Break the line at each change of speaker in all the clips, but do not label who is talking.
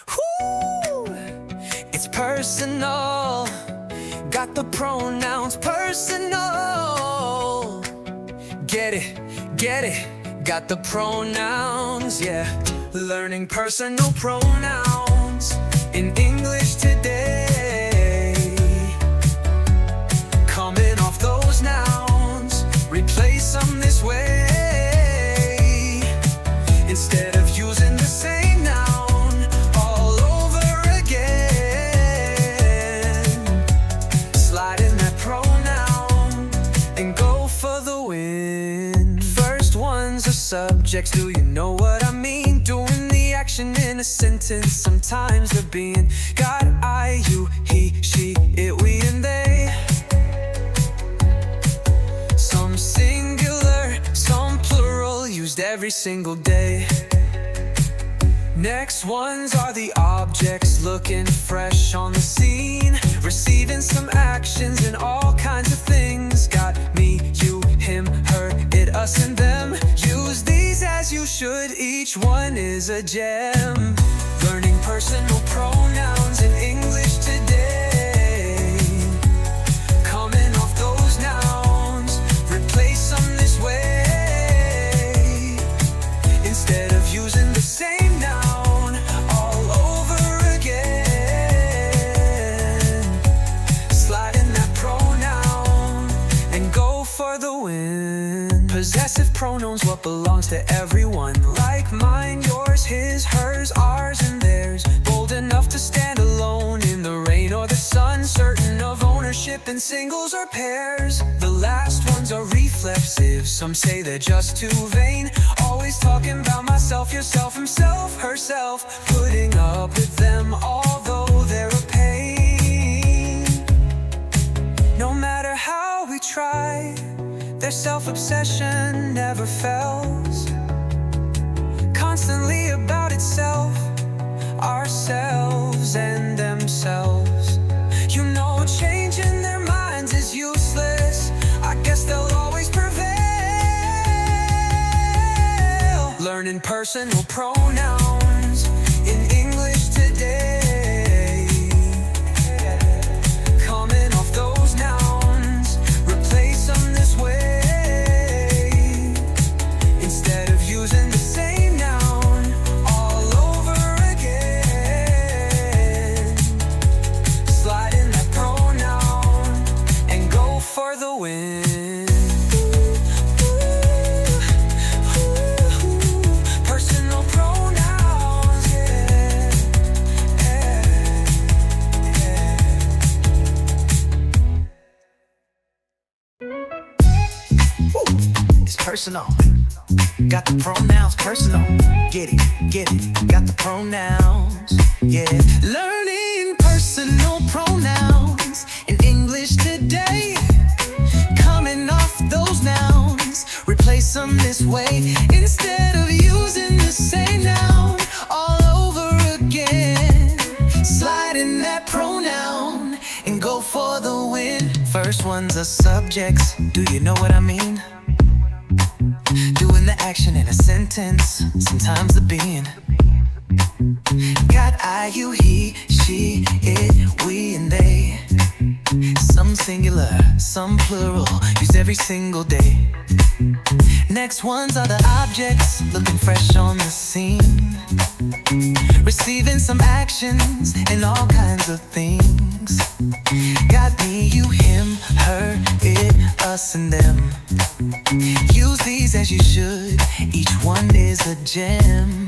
Whoo! It's personal. Got the pronouns personal. Get it, got the pronouns, yeah. Learning personal pronouns in English today. Coming off those nouns, replace them this way. Instead of using the same noun all over again. Slide in that pronoun and go for the win. First one's a subjects, do you know what I mean? Doing the action in a sentence, sometimes they're being. Got I, you, he, she, it, we, and they. Some singular, some plural, used every single day. Next ones are the objects, looking fresh on the scene, receiving some actions and all kinds of things. Got me, you, him, her, it, us, and them. Use these as you should, each one is a gem. Learning personal pronouns in English today. Coming off those nouns, replace them this way. Instead of using the same noun all over again. Slide in that pronoun and go for the win. Possessive pronouns, what belongs to everyone. Like mine, yours, his, hers, ours, and theirs. Bold enough to stand alone in the rain or the sun. Certain of ownership in singles or pairs. The last ones are reflexive, some say they're just too vain. Always talking about myself, yourself, himself, herself. Putting up with them although they're a pain. No matter how we try, their self-obsession never fails. Constantly about itself, ourselves and themselves. You know, changing their minds is useless. I guess they'll always prevail. Learning personal pronouns in English today. Coming off those nouns, replace them this way. Instead of using the same noun all over again. Slide in that pronoun and go for the win. Personal pronouns, yeah. It's personal. Got the pronouns personal. Get it, got the pronouns, yeah. Learning personal pronouns in English today. Coming off those nouns, replace them this way. Instead of using the same noun all over again. Slide in that pronoun and go for the win. First one's a subjects, do you know what I mean? Doing the action in a sentence, sometimes the being. Got I, you, he, she, it, we, and they. Some singular, some plural, used every single day. Next ones are the objects, looking fresh on the scene, receiving some actions and all kinds of things. Got me, you, him, her, it, us, and them. Use these as you should, each one is a gem.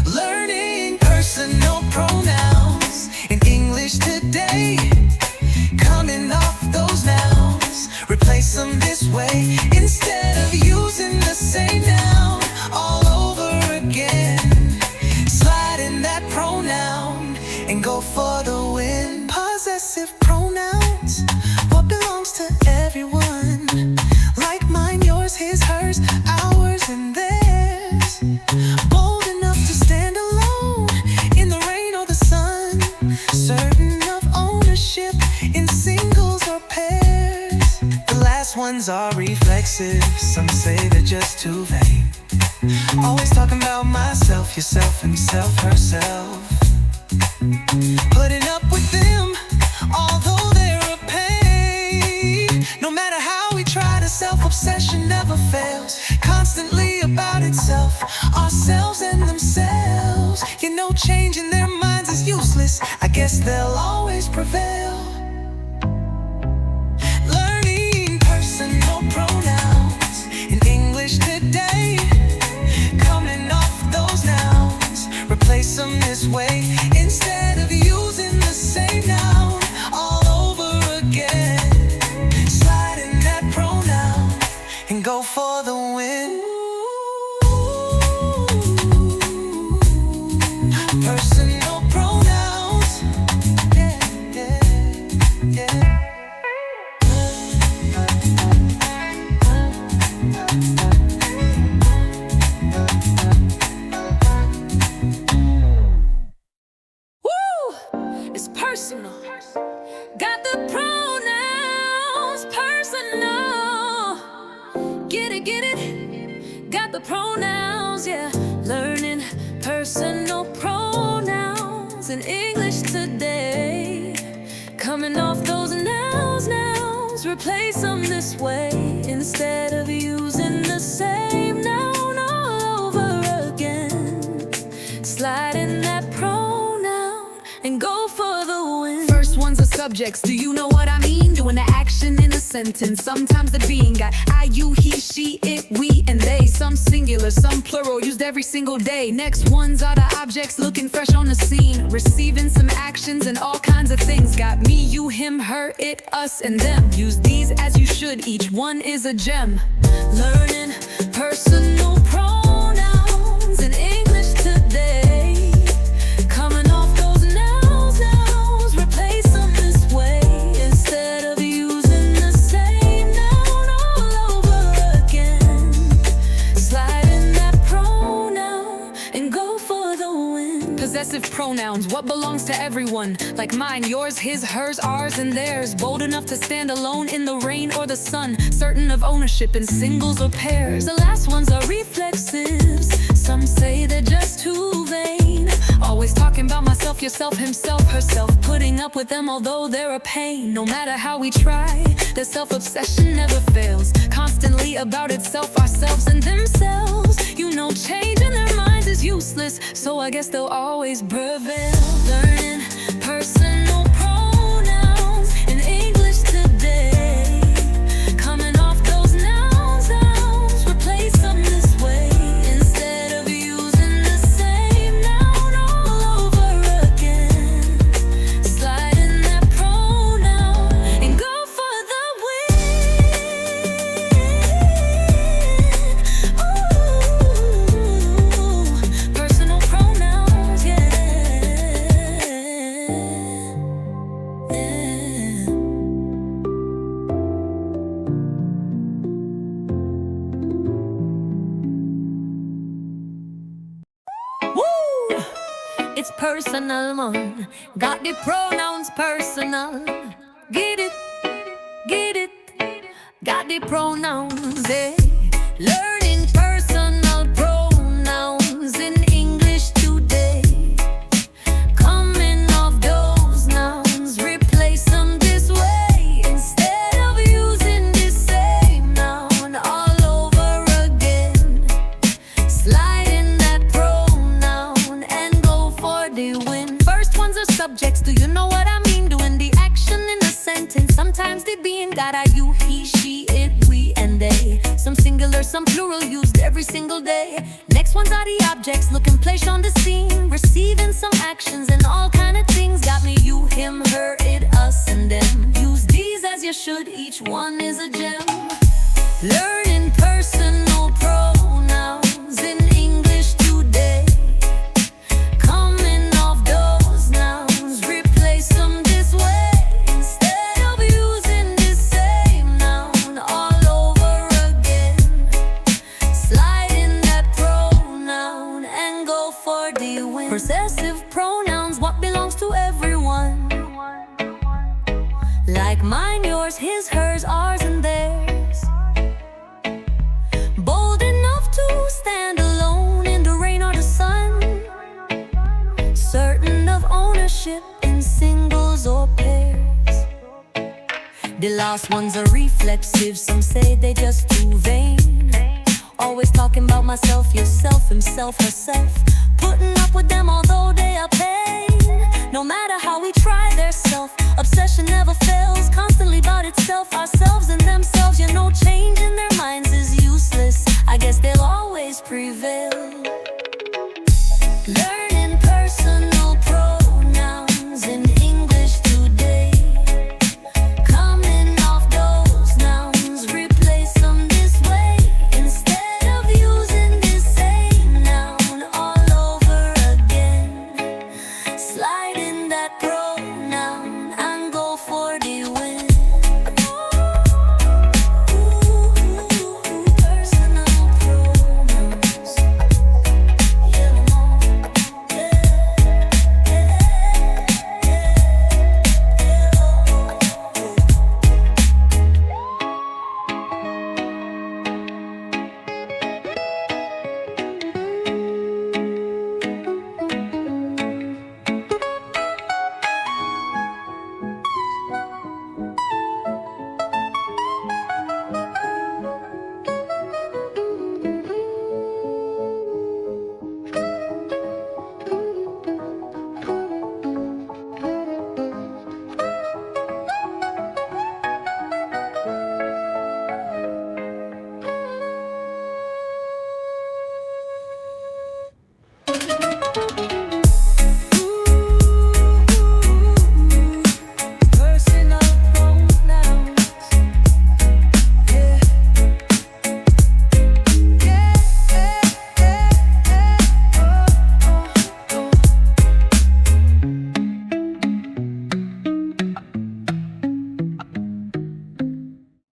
Learning personal pronouns in English today. Coming off those nouns, replace them this way. Instead of using the same noun all over again. Slide in that pronoun and go for the win. Possessive pronouns, what belongs to everyone. Like mine, yours, his, hers, ours, and theirs. Bold enough to stand alone in the rain or the sun. Certain of ownership in singles or pairs. The last ones are reflexive, some say they're just too vain. Always talking about myself, yourself, himself, herself. putting up with them, although they're a pain. No matter how we try, the self-obsession never fails, constantly about itself, ourselves and themselves. You know, changing their minds is useless, I guess they'll always prevail. Learning personal pronouns in English today, coming off those nouns, replace them this way, instead of using the same noun all over again. Slide in that pronoun and go for the win. Personal pronouns, yeah, yeah, yeah.
It's personal. Got the pronouns, personal. Get it? Got the pronouns, yeah. Learning personal pronouns in English today. Coming off those nouns, replace them this way, instead of using the same noun all over again. Slide in that pronoun and go for the win. First ones are subjects, do you know what I mean? Doing the action in a sentence. Sometimes the being got I, you, he, she, it, we, and they. Some singular, some plural, used every single day. Next ones are the objects, looking fresh on the scene, receiving some actions and all kinds of things. Got me, you, him, her, it, us, and them. Use these as you should, each one is a gem. Learning personal pronouns in English today. Coming off those nouns, replace them this way, instead of using the same noun all over again. Slide in that pronoun and go for the win. Possessive pronouns, what belongs to everyone, like mine, yours, his, hers, ours, and theirs. Bold enough to stand alone in the rain or the sun, certain of ownership in singles or pairs. The last ones are reflexives, some say they're just too vain. Always talking about myself, yourself, himself, herself, putting up with them although they're a pain. No matter how we try, their self-obsession never fails, constantly about itself, ourselves, and themselves. You know, changing their minds is useless, so I guess they'll always prevail. Learning personal pronouns in English today. Coming off those nouns, replace them this way, instead of using the same noun all over again. Slide in that pronoun and go for the win. Ooh, personal pronouns, yeah. Woo! It's personal, man. Got the pronouns personal. Get it? Got the pronouns, eh? Learning personal pronouns in English today. Coming off those nouns, replace them this way, instead of using the same noun all over again. Slide in that pronoun and go for the win. First ones are subjects, do you know what I mean? Doing the action in a sentence. Sometimes the being got I, you, he, she, it, we, and they. Some singular, some plural, used every single day. Next ones are the objects, looking placed on the scene, receiving some actions and all kind of things. Got me, you, him, her, it, us, and them. Use these as you should, each one is a gem. Learning personal pronouns in English today. Coming off those nouns, replace them this way, instead of using the same noun all over again. Slide in that pronoun and go for the win. Possessive pronouns, what belongs to everyone, like mine, yours, his, hers, ours, and theirs. Bold enough to stand alone in the rain or the sun, certain of ownership partnership in singles or pairs. The last ones are reflexive, some say they just too vain. Always talking about myself, yourself, himself, herself. Putting up with them although